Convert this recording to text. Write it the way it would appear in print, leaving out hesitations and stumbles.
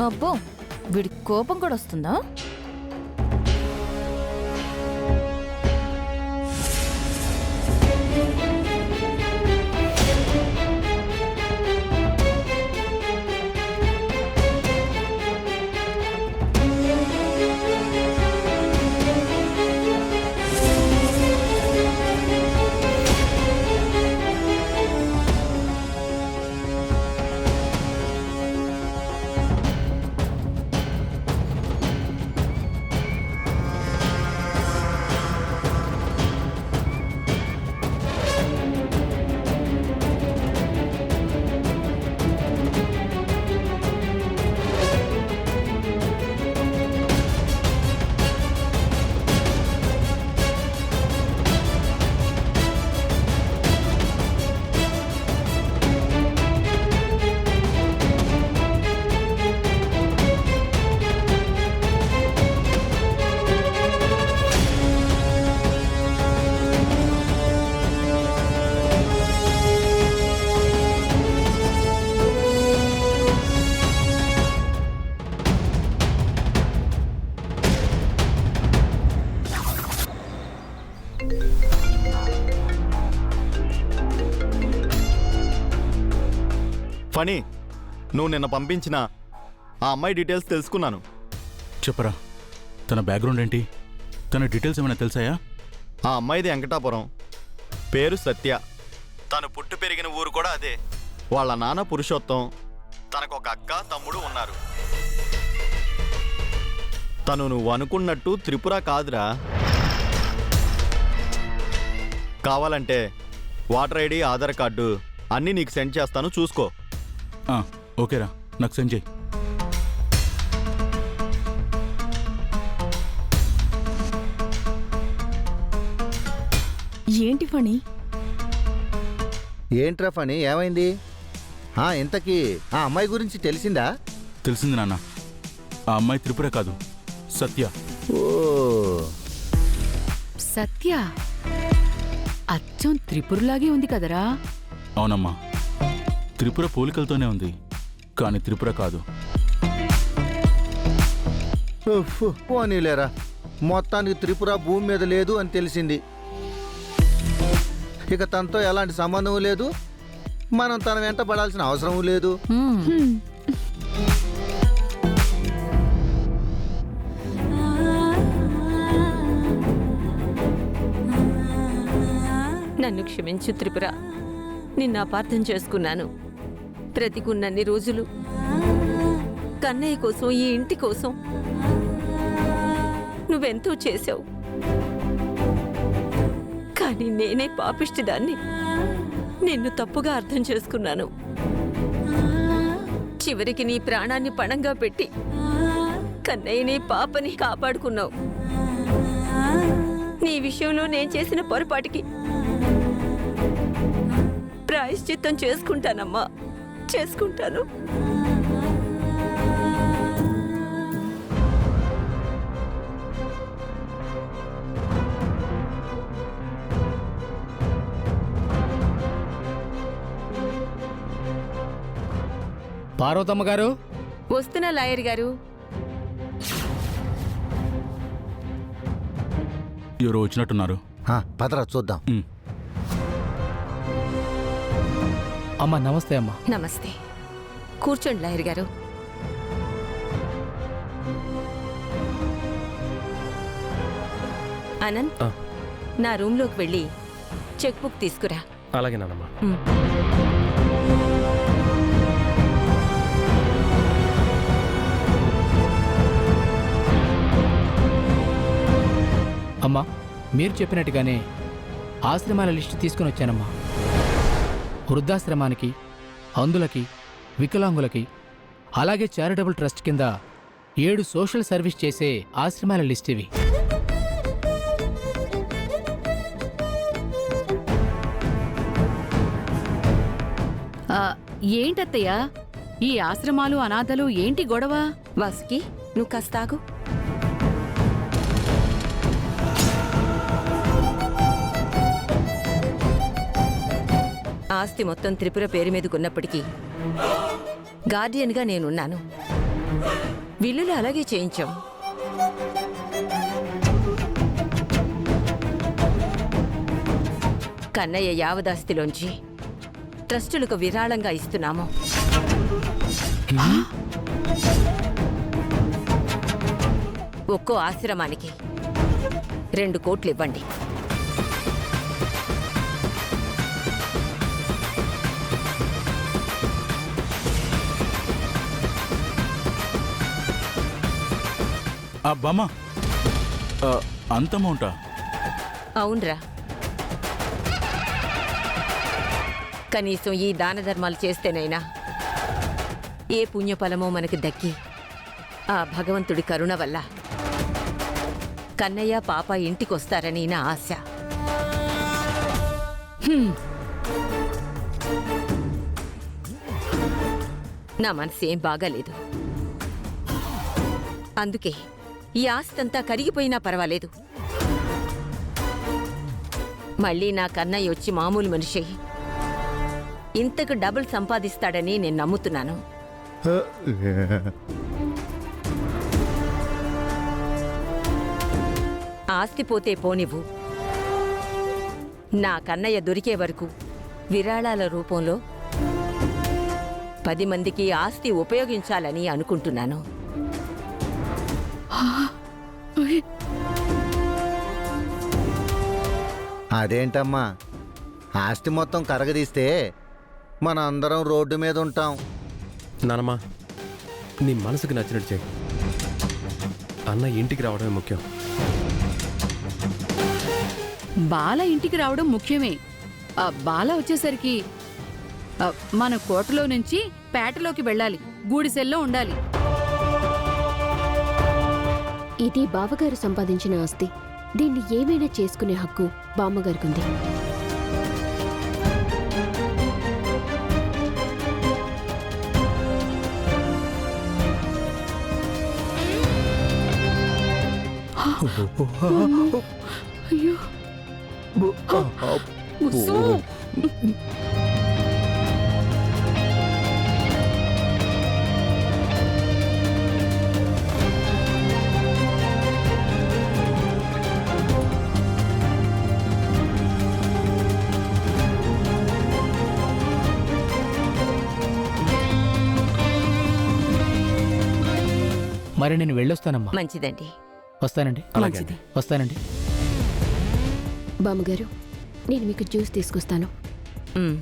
అబ్బో, వీడికి కోపం కూడా వస్తుందా? ఫణి, నువ్వు నిన్న పంపించిన ఆ అమ్మాయి డీటెయిల్స్ తెలుసుకున్నాను. చెప్పరా, తన బ్యాక్గ్రౌండ్ ఏంటి? తన డీటెయిల్స్ ఏమైనా తెలుసాయా? ఆ అమ్మాయిది వెంకటాపురం, పేరు సత్య. తను పుట్టి పెరిగిన ఊరు కూడా అదే. వాళ్ళ నాన్న పురుషోత్తం, తనకు ఒక అక్క తమ్ముడు ఉన్నారు. తను నువ్వు అనుకున్నట్టు త్రిపుర కాదురా. కావాలంటే వాటర్ ఐడి, ఆధార్ కార్డు అన్నీ నీకు సెండ్ చేస్తాను, చూసుకో. ఓకేరా, నాకు సెండ్ చేయి. ఏంటి ఫణి? ఏంట్రా ఫణి, ఏమైంది? ఇంతకీ ఆ అమ్మాయి గురించి తెలిసిందా? తెలిసింది నాన్న. ఆ అమ్మాయి త్రిపుర కాదు, సత్య. ఓ, సత్య అచ్చం త్రిపురలాగే ఉంది కదరా? అవునమ్మా, త్రిపుర పోలికలతోనే ఉంది, కానీ త్రిపుర కాదు. పోనీలేరా, మొత్తానికి త్రిపుర భూమి మీద లేదు అని తెలిసింది. ఇక తనతో ఎలాంటి సంబంధం లేదు, మనం తన వెంట పడాల్సిన అవసరం లేదు. నన్ను క్షమించు త్రిపుర, నిన్ను అపార్థం చేసుకున్నాను. బ్రతికున్నన్ని రోజులు కన్నయ్య కోసం, ఈ ఇంటి కోసం నువ్వెంతో చేశావు. కానీ నేనే పాపిష్టిదాన్ని, నిన్ను తప్పుగా అర్థం చేసుకున్నాను. చివరికి నీ ప్రాణాన్ని పణంగా పెట్టి కన్నయ్యని, పాపని కాపాడుకున్నావు. నీ విషయంలో నేను చేసిన పొరపాటికి ప్రాయశ్చిత్తం చేసుకుంటానమ్మా, చేసుకుంటాను. పార్వతమ్మ గారు, వస్తున్నా లాయర్ గారు. ఎవరో వచ్చినట్టున్నారు. పదరా చూద్దాం. అమ్మా నమస్తే. అమ్మా నమస్తే, కూర్చోండి లాయర్ గారు. అనంత్, నా రూమ్లోకి వెళ్ళి చెక్ బుక్ తీసుకురా. అలాగే నానమ్మా. అమ్మా, మీరు చెప్పినట్టుగానే ఆశ్రమాల లిస్టు తీసుకుని వచ్చానమ్మా. వృద్ధాశ్రమానికి, అంధులకి, వికలాంగులకి, అలాగే చారిటబుల్ ట్రస్ట్ కింద 7 సోషల్ సర్వీస్ చేసే ఆశ్రమాల లిస్ట్ ఇవి. ఏంటత్తయ్య, ఈ ఆశ్రమాలు, అనాథలు ఏంటి గొడవ? వాసుకి, నువ్వు కాస్తాగు. ఆస్తి మొత్తం త్రిపుర పేరు మీదకున్నప్పటికీ గార్డియన్గా నేనున్నాను. విల్లులు అలాగే చేయించాం. కన్నయ్య యావదాస్తిలోంచి ట్రస్టులకు విరాళంగా ఇస్తున్నాము. ఒక్కో ఆశ్రమానికి 2 కోట్లు ఇవ్వండి. ఆ బామ్మ అంత అమౌంటా? అవునరా, కనీసం ఈ దాన ధర్మాలు చేస్తేనైనా ఏ పుణ్యఫలమో మనకు దక్కి ఆ భగవంతుడి కరుణ వల్ల కన్నయ్య పాప ఇంటికొస్తారని నా ఆశ. నా మనసు ఏం బాగాలేదు. అందుకే ఈ ఆస్తంతా కరిగిపోయినా పర్వాలేదు, మళ్ళీ నా కన్నయ్య వచ్చి మామూలు మనిషి ఇంతకు డబుల్ సంపాదిస్తాడని నేను నమ్ముతున్నాను. ఆస్తి పోతే పోనివ్వు, నా కన్నయ్య దొరికే వరకు విరాళాల రూపంలో 10 మందికి ఆస్తి ఉపయోగించాలని అనుకుంటున్నాను. అదేంటమ్మా, ఆస్తి మొత్తం కరగదీస్తే మన అందరం రోడ్డు మీద ఉంటాం. నానమ్మా, నీ మనసుకు నచ్చినట్టు చేయి. అన్న ఇంటికి రావడమే ముఖ్యం. బాల ఇంటికి రావడం ముఖ్యమే. ఆ బాల వచ్చేసరికి మన కోటలో నుంచి పేటలోకి వెళ్ళాలి, గూడిసెల్లో ఉండాలి. ఇది బావగారు సంపాదించిన ఆస్తి. దీన్ని ఏమైనా చేసుకునే హక్కు బామ్మగారికుంది. అయ్యో ముస్సు. మరి నేను వెళ్ళొస్తానమ్మా. మంచిదండి. వస్తానండి. మంచిది. వస్తానండి. బామ్మగారు, నేను మీకు జ్యూస్ తీసుకొస్తాను. మ్.